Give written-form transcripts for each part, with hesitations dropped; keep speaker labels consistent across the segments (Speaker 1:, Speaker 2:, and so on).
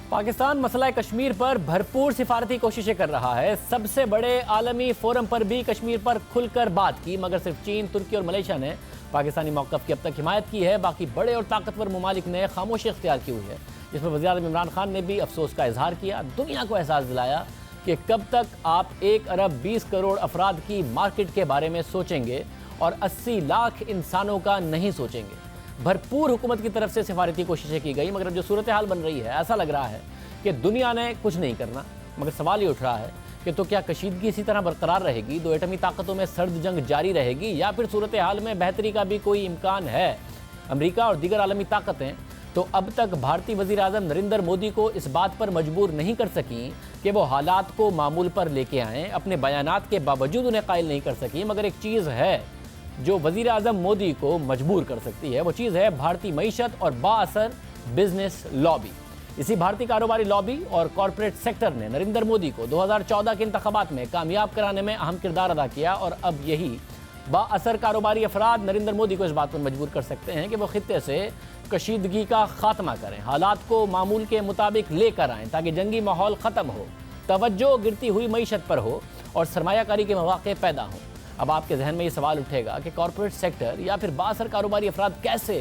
Speaker 1: पाकिस्तान मसला कश्मीर पर भरपूर सिफारती कोशिशें कर रहा है। सबसे बड़े आलमी फोरम पर भी कश्मीर पर खुलकर बात की, मगर सिर्फ चीन, तुर्की और मलेशिया ने पाकिस्तानी मौक़िफ़ की अब तक हिमायत की है। बाकी बड़े और ताकतवर ममालिक ने खामोशी इख्तियार की हुई है, जिसमें वज़ीर-ए-आज़म इमरान खान ने भी अफसोस का इजहार किया। दुनिया को एहसास दिलाया कि कब तक आप 1 अरब 20 करोड़ अफराद की मार्केट के बारे में सोचेंगे और 80 लाख इंसानों का नहीं सोचेंगे। भरपूर हुकूमत की तरफ से सिफारती कोशिशें की गई, मगर अब जो सूरत हाल बन रही है, ऐसा लग रहा है कि दुनिया ने कुछ नहीं करना। मगर सवाल ये उठ रहा है कि तो क्या कशीदगी इसी तरह बरकरार रहेगी, दो एटमी ताकतों में सर्द जंग जारी रहेगी, या फिर सूरत हाल में बेहतरी का भी कोई इम्कान है? अमेरिका और दीगर आलमी ताकतें तो अब तक भारतीय वज़ीर आज़म नरेंद्र मोदी को इस बात पर मजबूर नहीं कर सकी कि वो हालात को मामूल पर लेके आएँ। अपने बयानात के बावजूद उन्हें कायल नहीं कर सकी। मगर एक चीज़ है जो वज़ीर आज़म मोदी को मजबूर कर सकती है, वो चीज़ है भारतीय मईशत और बाअसर बिजनेस लॉबी। इसी भारतीय कारोबारी लॉबी और कॉरपोरेट सेक्टर ने नरेंद्र मोदी को 2014 के इंतखाबात में कामयाब कराने में अहम किरदार अदा किया, और अब यही बाअसर कारोबारी अफराद नरेंद्र मोदी को इस बात पर मजबूर कर सकते हैं कि वो खित्ते से कशीदगी का खात्मा करें, हालात को मामूल के मुताबिक लेकर आएँ, ताकि जंगी माहौल ख़त्म हो, तवज्जो गिरती हुई मईशत पर हो और सरमायाकारी के मौके पैदा हों। अब आपके जहन में ये सवाल उठेगा कि कॉरपोरेट सेक्टर या फिर बाअसर कारोबारी अफराद कैसे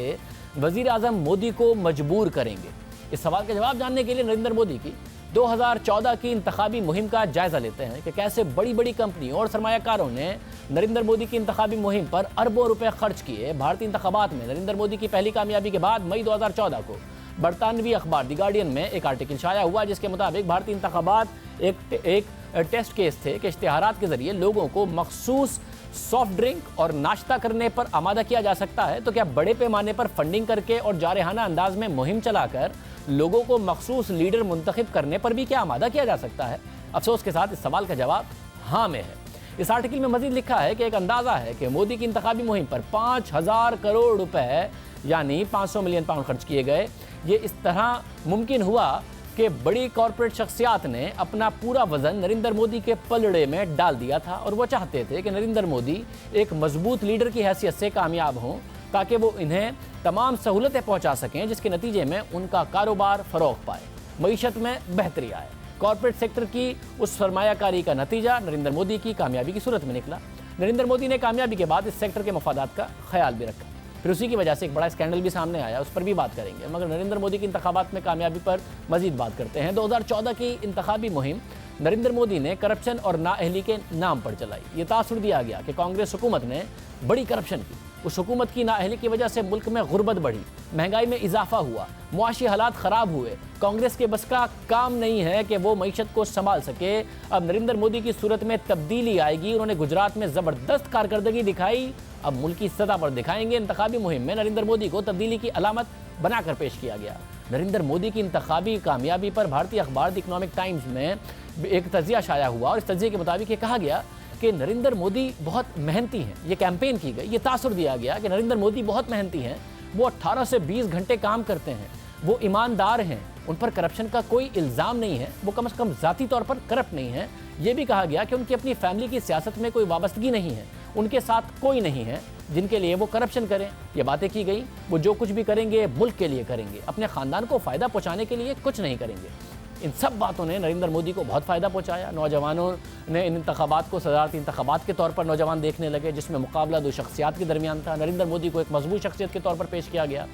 Speaker 1: वज़ीर आज़म मोदी को मजबूर करेंगे? इस सवाल का जवाब जानने के लिए नरेंद्र मोदी की 2014 की इंतखाबी मुहिम का जायज़ा लेते हैं कि कैसे बड़ी बड़ी कंपनियों और सरमायाकारों ने नरेंद्र मोदी की इंतखाबी मुहिम पर अरबों रुपए खर्च किए। भारतीय इंतखाबात में नरेंद्र मोदी की पहली कामयाबी के बाद मई 2014 को बरतानवी अखबार द गार्डियन में एक आर्टिकल शाया हुआ, जिसके मुताबिक भारतीय इंतखाबात एक टेस्ट केस थे कि इश्तिहारात के जरिए लोगों को मखसूस सॉफ्ट ड्रिंक और नाश्ता करने पर आमादा किया जा सकता है। तो क्या बड़े पैमाने पर फंडिंग करके और जारहाना अंदाज में मुहिम चलाकर लोगों को मखसूस लीडर मुंतखब करने पर भी क्या आमादा किया जा सकता है? अफसोस के साथ इस सवाल का जवाब हाँ में है। इस आर्टिकल में मजीद लिखा है कि एक अंदाज़ा है कि मोदी की इंतखाबी मुहिम पर 5000 करोड़ रुपए यानी 500 मिलियन पाउंड खर्च किए गए। ये इस तरह मुमकिन हुआ कि बड़ी कॉरपोरेट शख्सियात ने अपना पूरा वजन नरेंद्र मोदी के पलड़े में डाल दिया था, और वो चाहते थे कि नरेंद्र मोदी एक मजबूत लीडर की हैसियत से कामयाब हों, ताकि वो इन्हें तमाम सहूलतें पहुंचा सकें, जिसके नतीजे में उनका कारोबार फ़रोग़ पाए, मईशत में बेहतरी आए। कॉरपोरेट सेक्टर की उस सरमायाकारी का नतीजा नरेंद्र मोदी की कामयाबी की सूरत में निकला। नरेंद्र मोदी ने कामयाबी के बाद इस सेक्टर के मफादात का ख्याल भी रखा, फिर उसी की वजह से एक बड़ा स्कैंडल भी सामने आया, उस पर भी बात करेंगे। मगर नरेंद्र मोदी की इंतखाबात में कामयाबी पर मजीद बात करते हैं। 2014 की इंतखाबी मुहिम नरेंद्र मोदी ने करप्शन और नाअहली के नाम पर चलाई। ये तासुर दिया गया कि कांग्रेस हुकूमत ने बड़ी करप्शन की। उस हुकूमत की नाअहली की वजह से मुल्क में गुर्बत बढ़ी, महंगाई में इजाफा हुआ, मुआशी हालात ख़राब हुए। कांग्रेस के बस का काम नहीं है कि वो मईशत को संभाल सके। अब नरेंद्र मोदी की सूरत में तब्दीली आएगी। उन्होंने गुजरात में ज़बरदस्त कारकर्दगी दिखाई, अब मुल्की सतह पर दिखाएंगे। इंतखाबी मुहिम में नरेंद्र मोदी को तब्दीली की अलामत बनाकर पेश किया गया। नरेंद्र मोदी की इंतखाबी कामयाबी पर भारतीय अखबार द इकनॉमिक टाइम्स में एक तजिया शाया हुआ, और इस तजिए के मुताबिक ये कहा गया कि नरेंद्र मोदी बहुत मेहनती हैं। ये कैंपेन की गई, ये तासुर दिया गया कि नरेंद्र मोदी बहुत मेहनती हैं, वो 18 से 20 घंटे काम करते हैं, वो ईमानदार हैं, उन पर करप्शन का कोई इल्ज़ाम नहीं है, वो कम से कम ज़ाती तौर पर करप्ट नहीं है। ये भी कहा गया कि उनकी अपनी फैमिली की सियासत में कोई वाबस्तगी नहीं है, उनके साथ कोई नहीं है जिनके लिए वो करप्शन करें। ये बातें की गई, वो जो कुछ भी करेंगे मुल्क के लिए करेंगे, अपने ख़ानदान को फ़ायदा पहुँचाने के लिए कुछ नहीं करेंगे। इन सब बातों ने नरेंद्र मोदी को बहुत फ़ायदा पहुंचाया। नौजवानों ने इन इंतखाबात को सदारती इंतखाबात के तौर पर नौजवान देखने लगे, जिसमें मुकाबला दो शख्सियात के दरमियान था। नरेंद्र मोदी को एक मजबूत शख्सियत के तौर पर पेश किया गया।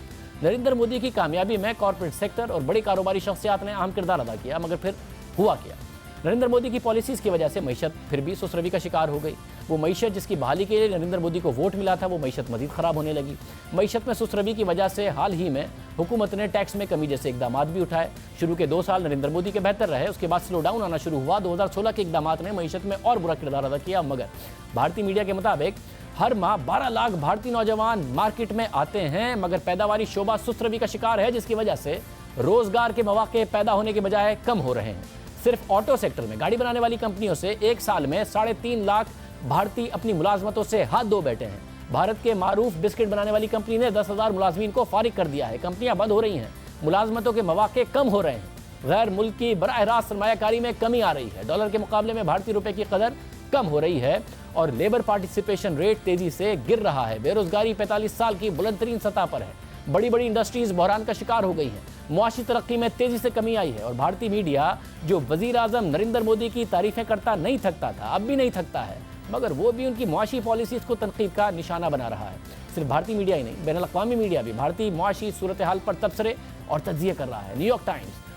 Speaker 1: नरेंद्र मोदी की कामयाबी में कॉरपोरेट सेक्टर और बड़ी कारोबारी शख्सियात ने अहम किरदार अदा किया। मगर फिर हुआ क्या? नरेंद्र मोदी की पॉलिसीज़ की वजह से मईशत फिर भी सुसरवी का शिकार हो गई। वो मईशत जिसकी बहाली के लिए नरेंद्र मोदी को वोट मिला था, वो मईशत मजीद ख़राब होने लगी। मईशत में सुसरवी की वजह से हाल ही में हुकूमत ने टैक्स में कमी जैसे इकदाम भी उठाए। शुरू के 2 साल नरेंद्र मोदी के बेहतर रहे, उसके बाद स्लो डाउन आना शुरू हुआ। 2016 के इकदाम ने मईशत में और बुरा किरदार अदा किया। मगर भारतीय मीडिया के मुताबिक हर माह 12 लाख भारतीय नौजवान मार्केट में आते हैं, मगर पैदावारी शोबा सुसरवी का शिकार है, जिसकी वजह से रोज़गार के मौके पैदा होने के बजाय कम हो रहे हैं। सिर्फ ऑटो सेक्टर में गाड़ी बनाने वाली कंपनियों से एक साल में 3.5 लाख भारतीय अपनी मुलाजमतों से हाथ धो बैठे हैं। भारत के मारूफ बिस्किट बनाने वाली कंपनी ने 10,000 मुलाजमीन को फारिग कर दिया है। कंपनियां बंद हो रही हैं, मुलाजमतों के मौके कम हो रहे हैं। गैर मुल्की बराह रास्त सरमायाकारी में कमी आ रही है। डॉलर के मुकाबले में भारतीय रुपए की कदर कम हो रही है और लेबर पार्टिसिपेशन रेट तेजी से गिर रहा है। बेरोजगारी 45 साल की बुलंद तरीन सतह पर है। बड़ी बड़ी इंडस्ट्रीज बहरान का शिकार हो गई हैं। मुआशी तरक्की में तेजी से कमी आई है और भारतीय मीडिया जो वजीर आजम नरेंद्र मोदी की तारीफें करता नहीं थकता था, अब भी नहीं थकता है, मगर वो भी उनकी मुआशी पॉलिसीज को तनकीद का निशाना बना रहा है। सिर्फ भारतीय मीडिया ही नहीं, बैनुल-अक़वामी मीडिया भी भारतीय मुआशी सूरत हाल पर तबसरे और तज्जिए कर रहा है। न्यूयॉर्क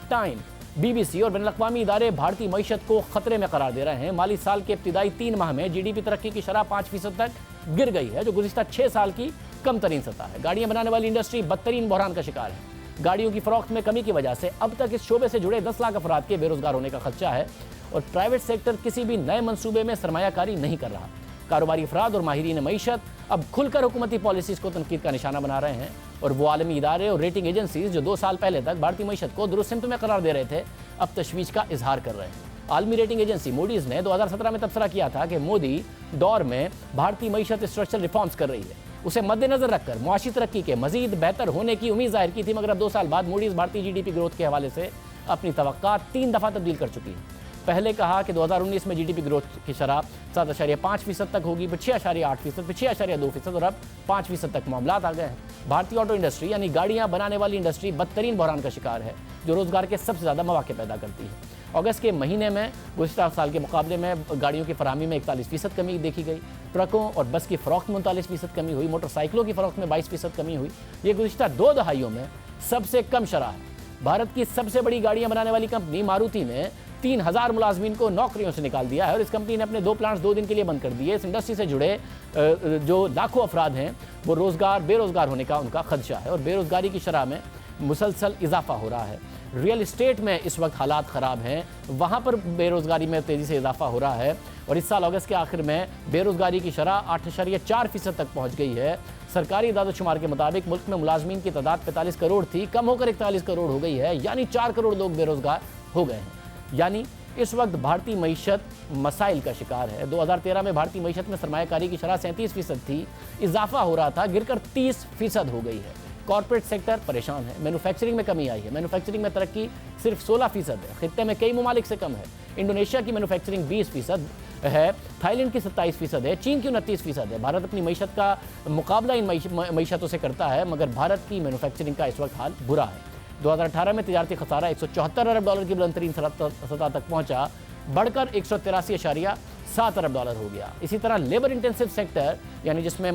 Speaker 1: टाइम्स, BBC और बैनुल-अक़वामी इदारे भारतीय मईशत को खतरे में करार दे रहे हैं। माली साल के इब्तिदाई 3 माह में GDP तरक्की की शरह 5% तक गिर गई है, जो गुज़िश्ता 6 साल की कम तरीन सतह है। गाड़ियां बनाने वाली इंडस्ट्री बदतरीन बहरान का शिकार है। गाड़ियों की फरोख्त में कमी की वजह से अब तक इस शोबे से जुड़े 10 लाख अफराद के बेरोजगार होने का खदशा है और प्राइवेट सेक्टर किसी भी नए मंसूबे में सरमायाकारी नहीं कर रहा। कारोबारी अफराद और माहिरीन मईशत अब खुलकर हुकूमती पॉलिसीज़ को तनकीद का निशाना बना रहे हैं और वो आलमी इदारे और रेटिंग एजेंसीज जो 2 साल पहले तक भारतीय मईशत को दुरुस्त सिमत में करार दे रहे थे, अब तशवीश का इजहार कर रहे हैं। आलमी रेटिंग एजेंसी मूडीज़ ने 2017 में तबसरा किया था कि मोदी दौर में भारतीय मईशत स्ट्रक्चरल रिफॉर्म्स कर रही है। उसे मद्देनजर रखकर मुआशी तरक्की के मजीद बेहतर होने की उम्मीद जाहिर की थी, मगर अब 2 साल बाद मूडीज़ भारतीय GDP ग्रोथ के हवाले से अपनी तवक्का 3 दफ़ा तब्दील कर चुकी है। पहले कहा कि 2019 में GDP ग्रोथ की शरह 7.5% तक होगी, फिर 6.8%, फिर 6.2% और अब 5% तक मामलात आ गए हैं। भारतीय ऑटो इंडस्ट्री यानी गाड़ियां बनाने वाली इंडस्ट्री बदतरीन बहरान का शिकार है, जो रोजगार के सबसे ज़्यादा मौके पैदा करती है। अगस्त के महीने में गुज़िश्ता साल के मुकाबले में गाड़ियों की फराहमी में 41% कमी देखी गई। ट्रकों और बस की फ़रोख्त में 39% कमी हुई। मोटरसाइकिलों की फ़रोख्त में 22% कमी हुई। ये गुज़िश्ता 2 दहाइयों में सबसे कम शरह है। भारत की सबसे बड़ी गाड़ियां बनाने वाली कंपनी मारुति ने 3000 मुलाजमीन को नौकरियों से निकाल दिया है और इस कंपनी ने अपने 2 प्लांट्स 2 दिन के लिए बंद कर दिए। इस इंडस्ट्री से जुड़े जो लाखों अफराद हैं वो बेरोजगार होने का उनका खदशा है और बेरोजगारी की शरह में मुसलसल इजाफा हो रहा है। रियल इस्टेट में इस वक्त हालात ख़राब हैं, वहाँ पर बेरोजगारी में तेज़ी से इजाफा हो रहा है और इस साल अगस्त के आखिर में बेरोजगारी की शरह 8.4% तक पहुँच गई है। सरकारी इदादतशुमार के मुताबिक मुल्क में मुलाजमीन की तादाद 45 करोड़ थी, कम होकर 41 करोड़ हो गई है, यानी 4 करोड़ लोग बेरोजगार हो गए हैं। यानी इस वक्त भारतीय मईशत मसाइल का शिकार है। 2013 में भारतीय मईशत में सरमायाकारी की शरह 37% थी, इजाफा हो रहा था, गिरकर 30% हो गई है। कॉर्पोरेट सेक्टर परेशान है। मैन्युफैक्चरिंग में कमी आई है। मैन्युफैक्चरिंग में तरक्की सिर्फ 16% है, खित्ते में कई ममालिक से कम है। इंडोनेशिया की मैन्युफैक्चरिंग 20% है, थाईलैंड की 27% है, चीन की 29% है। भारत अपनी मईशत का मुकाबला इन मईशतों से करता है, मगर भारत की मैन्युफैक्चरिंग का इस वक्त हाल बुरा है। 2018 में तिजारती खसारा $174 अरब की बुलंदतरीन सतह तक पहुंचा, बढ़कर $183.7 अरब हो गया। इसी तरह लेबर इंटेंसिव सेक्टर यानी जिसमें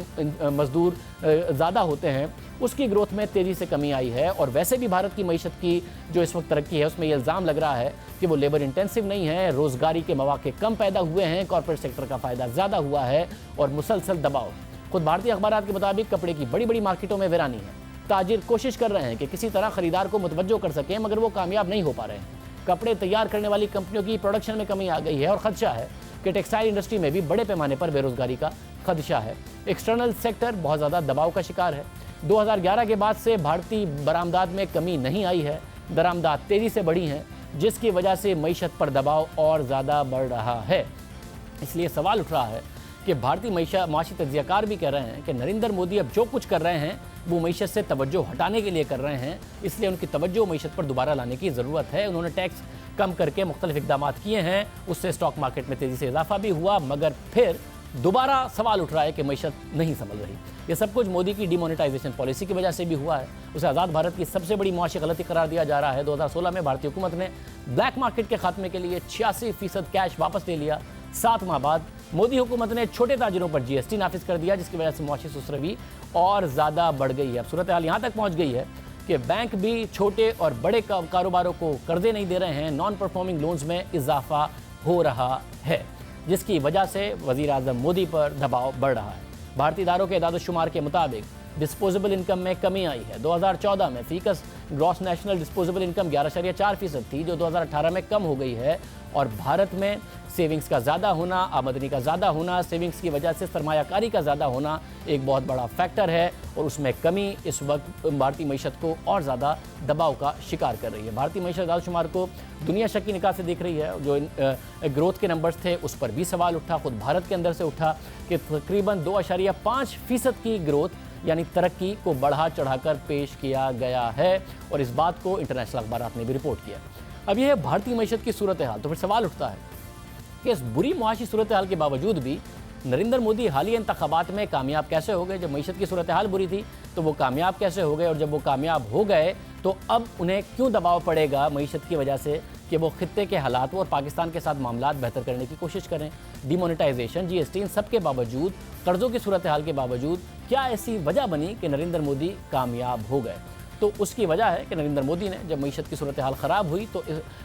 Speaker 1: मजदूर ज़्यादा होते हैं, उसकी ग्रोथ में तेज़ी से कमी आई है और वैसे भी भारत की मईशत की जो इस वक्त तरक्की है उसमें यह इल्ज़ाम लग रहा है कि वो लेबर इंटेंसिव नहीं है, रोज़गारी के मौके कम पैदा हुए हैं, कॉर्पोरेट सेक्टर का फ़ायदा ज़्यादा हुआ है और मुसलसल दबाव। खुद भारतीय अखबारात के मुताबिक कपड़े की बड़ी बड़ी मार्केटों में वीरानी है। ताजिर कोशिश कर रहे हैं कि किसी तरह खरीदार को मुतवज्जो कर सकें, मगर वो कामयाब नहीं हो पा रहे हैं। कपड़े तैयार करने वाली कंपनियों की प्रोडक्शन में कमी आ गई है और खदशा है कि टेक्सटाइल इंडस्ट्री में भी बड़े पैमाने पर बेरोजगारी का खदशा है। एक्सटर्नल सेक्टर बहुत ज़्यादा दबाव का शिकार है। 2011 के बाद से भारतीय बरामदात में कमी नहीं आई है, दरामदात तेज़ी से बढ़ी हैं, जिसकी वजह से मईशत पर दबाव और ज़्यादा बढ़ रहा है। इसलिए सवाल उठ रहा है कि भारतीय माशी तज्जियाकार भी कह रहे हैं कि नरेंद्र मोदी अब जो कुछ कर रहे हैं वो मईशत से तवज्जो हटाने के लिए कर रहे हैं, इसलिए उनकी तवज्जो मईशत पर दोबारा लाने की ज़रूरत है। उन्होंने टैक्स कम करके मुख्तलिफ इक़दामात किए हैं, उससे स्टॉक मार्केट में तेज़ी से इजाफा भी हुआ, मगर फिर दोबारा सवाल उठ रहा है कि मईशत नहीं संभल रही। ये सब कुछ मोदी की डिमोनेटाइजेशन पॉलिसी की वजह से भी हुआ है। उसे आज़ाद भारत की सबसे बड़ी मुआशी गलती करार दिया जा रहा है। 2016 में भारतीय हुकूमत ने ब्लैक मार्केट के खात्मे के लिए 86% कैश वापस ले लिया। 7 माह बाद मोदी हुकूमत ने छोटे ताजिरों पर GST नाफिज कर दिया, जिसकी वजह से मुआशी सुसरवी और ज़्यादा बढ़ गई है। अब सूरत हाल यहाँ तक पहुँच गई है कि बैंक भी छोटे और बड़े कारोबारों को कर्जे नहीं दे रहे हैं, नॉन परफॉर्मिंग लोन्स में इजाफा हो रहा है, जिसकी वजह से वज़ीर आज़म मोदी पर दबाव बढ़ रहा है। भारतीय इदारों के इदादतशुमार के मुताबिक डिस्पोजेबल इनकम में कमी आई है। 2014 में faeces gross national disposable income 11.4% थी, जो 2018 में कम हो गई है और भारत में सेविंग्स का ज़्यादा होना, आमदनी का ज़्यादा होना, सेविंग्स की वजह से सरमायाकारी का ज़्यादा होना एक बहुत बड़ा फैक्टर है और उसमें कमी इस वक्त भारतीय मईशत को और ज़्यादा दबाव का शिकार कर रही है। भारतीय मईशत इदादतशुमार को दुनिया शक की निगाह से देख रही है। जो ग्रोथ के नंबर्स थे उस पर भी सवाल उठा, खुद भारत के अंदर से उठा कि तकरीबन 2.5% की ग्रोथ यानी तरक्की को बढ़ा चढ़ाकर पेश किया गया है और इस बात को इंटरनेशनल अखबारात ने भी रिपोर्ट किया। अब यह है भारतीय मईशत की सूरत हाल। तो फिर सवाल उठता है कि इस बुरी मुआशी सूरत हाल के बावजूद भी नरेंद्र मोदी हालिया इंतखाबात में कामयाब कैसे हो गए। जब मईशत की सूरत हाल बुरी थी तो वो कामयाब कैसे हो गए, और जब वो कामयाब हो गए तो अब उन्हें क्यों दबाव पड़ेगा मईशत की वजह से कि वो खित्ते के हालात और पाकिस्तान के साथ मामलात बेहतर करने की कोशिश करें। डिमोनेटाइजेशन, जीएसटी, इन सब के बावजूद, कर्जों की सूरत हाल के बावजूद क्या ऐसी वजह बनी कि नरेंद्र मोदी कामयाब हो गए? तो उसकी वजह है कि नरेंद्र मोदी ने जब मईशत की सूरत हाल ख़राब हुई तो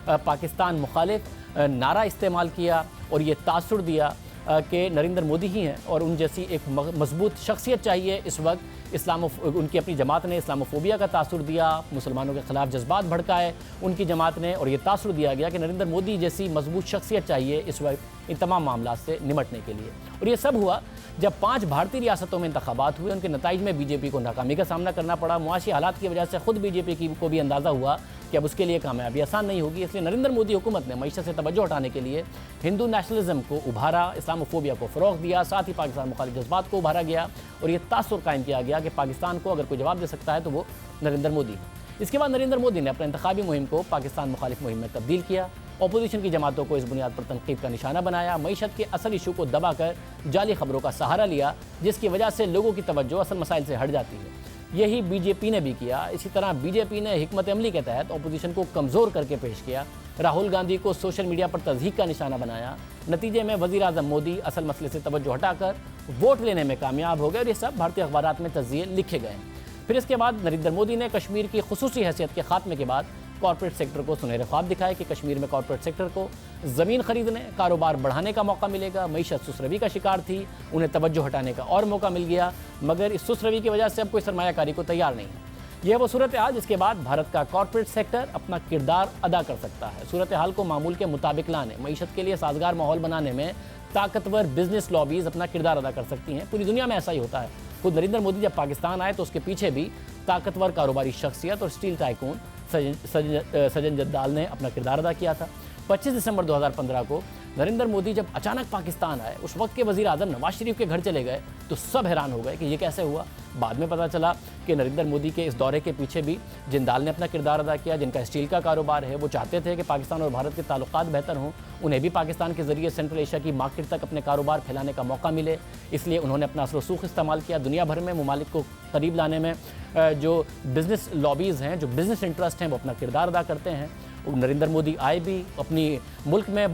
Speaker 1: पाकिस्तान मुखालिफ नारा इस्तेमाल किया और ये तासुर दिया कि नरेंद्र मोदी ही हैं और उन जैसी एक मजबूत शख्सियत चाहिए। इस वक्त उनकी अपनी जमात ने इस्लामोफोबिया का तासुर दिया, मुसलमानों के ख़िलाफ़ जज्बात भड़काए उनकी जमात ने, और ये तासुर दिया गया कि नरेंद्र मोदी जैसी मजबूत शख्सियत चाहिए इस वक्त इन तमाम मामलों से निमटने के लिए। और ये सब हुआ जब 5 भारतीय रियासतों में इंतखाबात हुए, उनके नताइज में बीजेपी को नाकामी का सामना करना पड़ा। मुआशी हालात की वजह से खुद बीजेपी को भी अंदाज़ा हुआ कि अब उसके लिए कामयाबी आसान नहीं होगी। इसलिए नरेंद्र मोदी हुकूमत ने मईशत से तवज्जो हटाने के लिए हिंदू नेशनलिज्म को उभारा, इस्लामोफोबिया को फ़रोग़ दिया, साथ ही पाकिस्तान मुखालिफ जज्बात को उभारा गया और ये तासुर कायम किया गया कि पाकिस्तान को अगर कोई जवाब दे सकता है तो वो नरेंद्र मोदी है। इसके बाद नरेंद्र मोदी ने अपने इंतखाबी मुहिम को पाकिस्तान मुखालिफ मुहिम में तब्दील किया, अपोजिशन की जमातों को इस बुनियाद पर तनकीद का निशाना बनाया, मईशत के असल इशू को दबाकर जाली खबरों का सहारा लिया, जिसकी वजह से लोगों की तवज्जो असल मसाइल से हट जाती है। यही बीजेपी ने भी किया। इसी तरह बीजेपी ने हिकमत अमली के तहत अपोजिशन को कमज़ोर करके पेश किया, राहुल गांधी को सोशल मीडिया पर तज़हीक का निशाना बनाया। नतीजे में वज़ीर आज़म मोदी असल मसले से तवज्जो हटाकर वोट लेने में कामयाब हो गए और ये सब भारतीय अखबारात में तज़्ज़िये लिखे गए। फिर इसके बाद नरेंद्र मोदी ने कश्मीर की खुसूसी हैसियत के खात्मे के बाद कॉर्पोरेट सेक्टर को सुनहरे ख्वाब दिखाए कि कश्मीर में कॉर्पोरेट सेक्टर को ज़मीन खरीदने, कारोबार बढ़ाने का मौका मिलेगा। मईशत सुसरवी का शिकार थी, उन्हें तवज्जो हटाने का और मौका मिल गया, मगर इस सुसरवी की वजह से अब कोई सरमायाकारी को तैयार नहीं है। यह वो सूरत हाल जिसके बाद भारत का कॉर्पोरेट सेक्टर अपना किरदार अदा कर सकता है। सूरत हाल को मामूल के मुताबिक लाने, मईशत के लिए साजगार माहौल बनाने में ताकतवर बिजनेस लॉबीज़ अपना किरदार अदा कर सकती हैं। पूरी दुनिया में ऐसा ही होता है। खुद नरेंद्र मोदी जब पाकिस्तान आए तो उसके पीछे भी ताकतवर कारोबारी शख्सियत और स्टील टाइकून सजन जद्दाल ने अपना किरदार अदा किया था। 25 दिसंबर 2015 को नरेंद्र मोदी जब अचानक पाकिस्तान आए, उस वक्त के वज़ीर आज़म नवाज शरीफ के घर चले गए तो सब हैरान हो गए कि ये कैसे हुआ। बाद में पता चला कि नरेंद्र मोदी के इस दौरे के पीछे भी जिंदाल ने अपना किरदार अदा किया, जिनका स्टील का कारोबार है। वो चाहते थे कि पाकिस्तान और भारत के ताल्लुकात बेहतर हों, उन्हें भी पाकिस्तान के ज़रिए सेंट्रल एशिया की मार्केट तक अपने कारोबार फैलाने का मौका मिले। इसलिए उन्होंने अपना असर रसूख इस्तेमाल किया। दुनिया भर में ममालिक को करीब लाने में जो बिज़नेस लॉबीज़ हैं, जो बिज़नेस इंटरेस्ट हैं, वो अपना किरदार अदा करते हैं। नरेंद्र मोदी आए भी, अपनी मुल्क में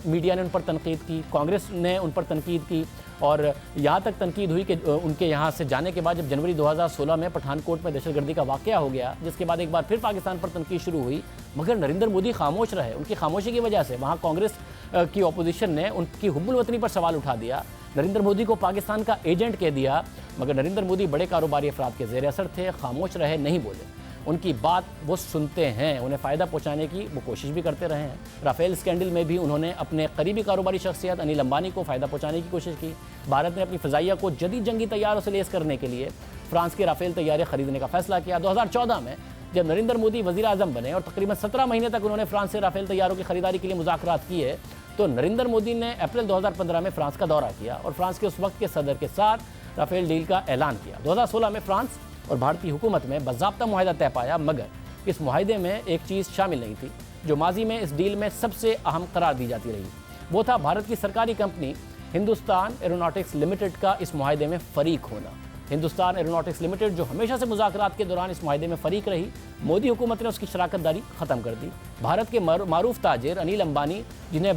Speaker 1: मीडिया ने उन पर तनकीद की, कांग्रेस ने उन पर तनकीद की और यहाँ तक तनकीद हुई कि उनके यहाँ से जाने के बाद जब जनवरी 2016 में पठानकोट में दहशतगर्दी का वाक़या हो गया, जिसके बाद एक बार फिर पाकिस्तान पर तनकीद शुरू हुई, मगर नरेंद्र मोदी खामोश रहे। उनकी खामोशी की वजह से वहाँ कांग्रेस की अपोजिशन ने उनकी हुब्बुल वतनी पर सवाल उठा दिया, नरेंद्र मोदी को पाकिस्तान का एजेंट कह दिया। मगर नरेंद्र मोदी बड़े कारोबारी अफराद के ज़ेर असर थे, खामोश रहे, नहीं बोले। उनकी बात वो सुनते हैं, उन्हें फ़ायदा पहुंचाने की वो कोशिश भी करते रहे हैं। राफेल स्कैंडल में भी उन्होंने अपने करीबी कारोबारी शख्सियत अनिल अंबानी को फ़ायदा पहुंचाने की कोशिश की। भारत ने अपनी फ़ज़ाइया को जदीद जंगी तैयारों से लेस करने के लिए फ्रांस के राफेल तैयारे ख़रीदने का फ़ैसला किया। 2014 में जब नरेंद्र मोदी वज़ीर आज़म बने और तकरीबन 17 महीने तक उन्होंने फ्रांस से राफेल तैयारों की खरीदारी के लिए मुज़ाकरात किए, तो नरेंद्र मोदी ने अप्रैल 2015 में फ्रांस का दौरा किया और फ्रांस के उस वक्त के सदर के साथ राफेल डील का ऐलान किया। 2016 में फ्रांस और भारतीय हुकूमत में बाज़ाब्ता मुआहिदा तय पाया, मगर इस मुआहिदे में एक चीज़ शामिल नहीं थी जो माजी में इस डील में सबसे अहम करार दी जाती रही। वो था भारत की सरकारी कंपनी हिंदुस्तान एरोनॉटिक्स लिमिटेड का इस मुआहिदे में फ़रीक होना। हिंदुस्तान एरोनॉटिक्स लिमिटेड जो हमेशा से मुज़ाकरात के दौरान इस मुआहिदे में फ़रीक रही, मोदी हुकूमत ने उसकी शराकतदारी ख़त्म कर दी। भारत के मारूफ ताजिर अनिल अंबानी, जिन्हें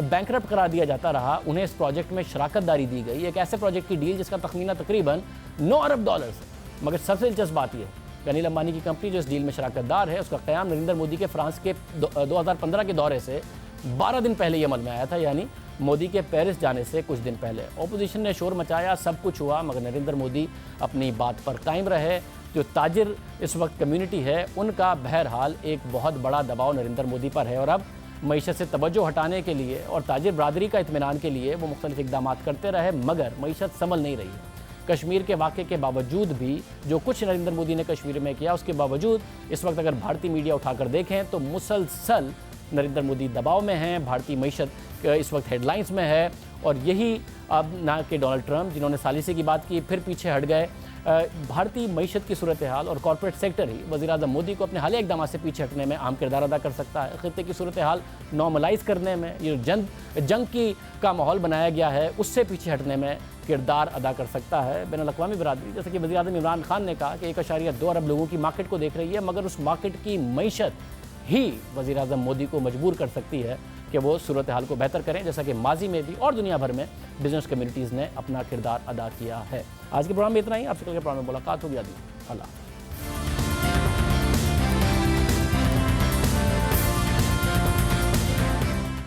Speaker 1: बैंकरप्ट करार दिया जाता रहा, उन्हें इस प्रोजेक्ट में शराकतदारी दी गई। एक ऐसे प्रोजेक्ट की डील जिसका तखमीना तकरीबन 9 अरब डॉलर है। मगर सबसे दिलचस्प बात यह है, अनिल अंबानी की कंपनी जो इस डील में शराकतदार है, उसका क़याम नरेंद्र मोदी के फ्रांस के 2015 के दौरे से 12 दिन पहले ये अमल में आया था, यानी मोदी के पेरिस जाने से कुछ दिन पहले। अपोजिशन ने शोर मचाया, सब कुछ हुआ, मगर नरेंद्र मोदी अपनी बात पर कायम रहे। जो ताजिर इस वक्त कम्युनिटी है, उनका बहरहाल एक बहुत बड़ा दबाव नरेंद्र मोदी पर है और अब मईशत से तवज्जो हटाने के लिए और ताजिर बरादरी का इत्मीनान के लिए वो मुख्तलिफ इक़दाम करते रहे, मगर मईशत संभल नहीं रही है। कश्मीर के वाक़े के बावजूद भी जो कुछ नरेंद्र मोदी ने कश्मीर में किया, उसके बावजूद इस वक्त अगर भारतीय मीडिया उठाकर देखें तो मुसलसल नरेंद्र मोदी दबाव में हैं। भारतीय मईशत इस वक्त हेडलाइंस में है और यही अब ना कि डोनाल्ड ट्रंप, जिन्होंने सालिसी की बात की, फिर पीछे हट गए। भारतीय मीशत की सूरत हाल और कॉर्पोरेट सेक्टर ही वज़ीर-ए-आज़म मोदी को अपने हालिया इक़दाम से पीछे हटने में अहम किरदार अदा कर सकता है। ख़ित्ते की सूरत हाल नॉर्मलाइज़ करने में, ये जंग का माहौल बनाया गया है, उससे पीछे हटने में किरदार अदा कर सकता है। बैनुल-अक़वामी बिरादरी, जैसे कि वज़ीर-ए-आज़म इमरान खान ने कहा कि 1.2 अरब लोगों की मार्केट को देख रही है, मगर उस मार्केट की मीशत ही वज़ीर-ए-आज़म मोदी को मजबूर कर सकती है कि वो सूरत हाल को बेहतर करें, जैसा कि माजी में भी और दुनिया भर में बिजनेस कम्युनिटीज़ ने अपना किरदार अदा किया है। आज के प्रोग्राम में इतना ही। आपसे कल के प्रोग्राम में मुलाकात होगी। अल्लाह।